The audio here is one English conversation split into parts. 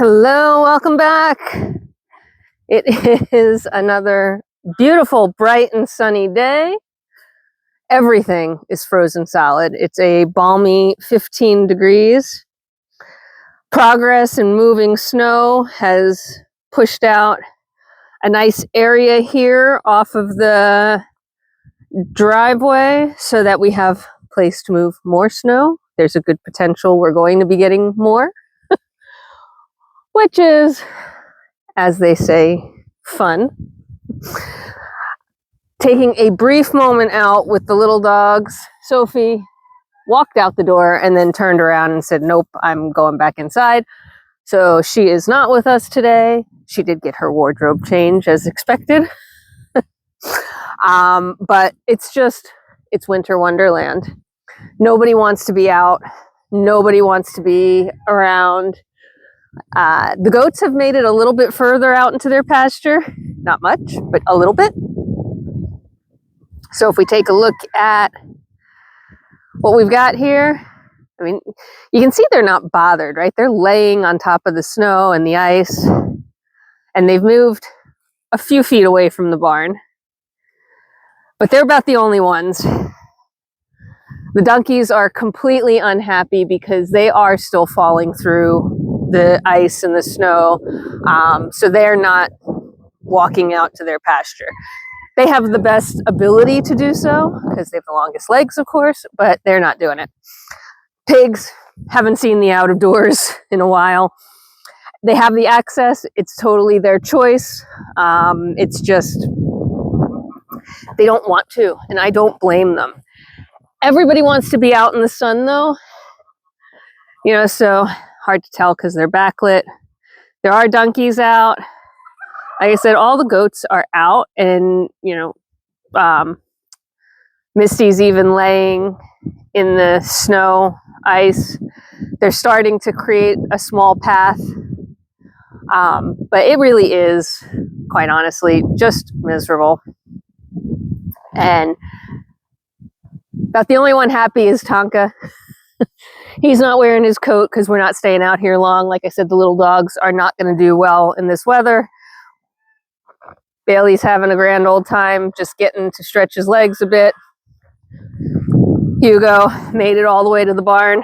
Hello, welcome back. It is another beautiful, bright and sunny day. Everything is frozen solid. It's a balmy 15 degrees. Progress in moving snow has pushed out a nice area here off of the driveway so that we have a place to move more snow. There's a good potential we're going to be getting more, which is, as they say, fun. Taking a brief moment out with the little dogs, Sophie walked out the door and then turned around and said, nope, I'm going back inside. So she is not with us today. She did get her wardrobe change as expected. But it's winter wonderland. Nobody wants to be out. Nobody wants to be around. The goats have made it a little bit further out into their pasture. Not much, but a little bit. So if we take a look at what we've got here, I mean, you can see they're not bothered, right? They're laying on top of the snow and the ice, and they've moved a few feet away from the barn. But they're about the only ones. The donkeys are completely unhappy because they are still falling through the ice and the snow, so they're not walking out to their pasture. They have the best ability to do so because they have the longest legs, of course, but they're not doing it. Pigs haven't seen the out of doors in a while. They have the access. It's totally their choice. It's just they don't want to, and I don't blame them. Everybody wants to be out in the sun, though. You know, so hard to tell because they're backlit. There are donkeys out. Like I said, all the goats are out, and Misty's even laying in the snow, ice. They're starting to create a small path, but it really is, quite honestly, just miserable. And about the only one happy is Tonka. He's not wearing his coat because we're not staying out here long. Like I said, the little dogs are not going to do well in this weather. Bailey's having a grand old time just getting to stretch his legs a bit. Hugo made it all the way to the barn.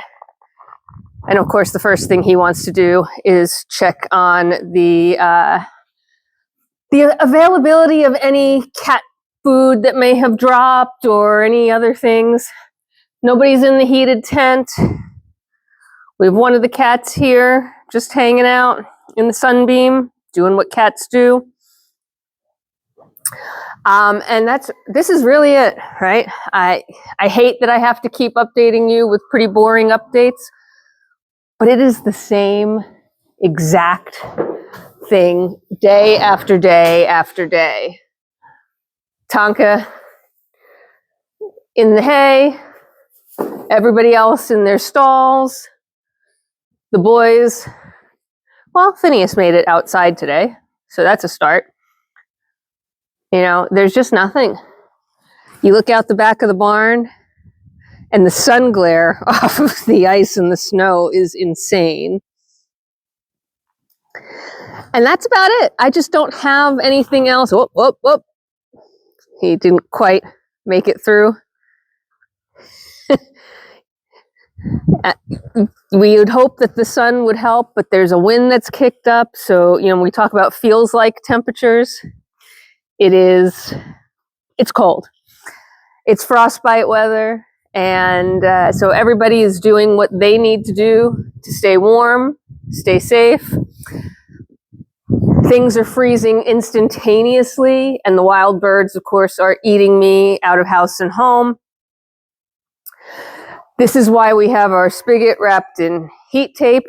And of course, the first thing he wants to do is check on the availability of any cat food that may have dropped or any other things. Nobody's in the heated tent. We have one of the cats here just hanging out in the sunbeam, doing what cats do. And this is really it, right? I hate that I have to keep updating you with pretty boring updates, but it is the same exact thing day after day after day. Tonka in the hay, everybody else in their stalls. The boys, well, Phineas made it outside today, so that's a start. You know, there's just nothing. You look out the back of the barn, and the sun glare off of the ice and the snow is insane. And that's about it. I just don't have anything else. Whoop, whoop, whoop. He didn't quite make it through. We would hope that the sun would help, but there's a wind that's kicked up. So, we talk about feels like temperatures. It's cold. It's frostbite weather. And so everybody is doing what they need to do to stay warm, stay safe. Things are freezing instantaneously, and the wild birds, of course, are eating me out of house and home. This is why we have our spigot wrapped in heat tape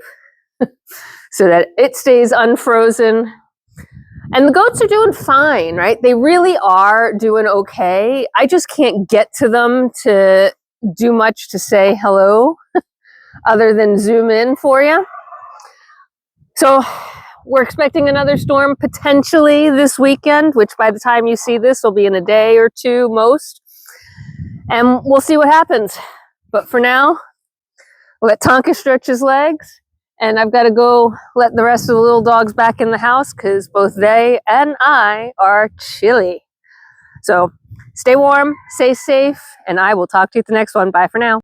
so that it stays unfrozen. And the goats are doing fine, right? They really are doing okay. I just can't get to them to do much to say hello other than zoom in for you. So we're expecting another storm potentially this weekend, which by the time you see this will be in a day or two most. And we'll see what happens. But for now, we'll let Tonka stretch his legs, And I've got to go let the rest of the little dogs back in the house because both they and I are chilly. So stay warm, stay safe, and I will talk to you at the next one. Bye for now.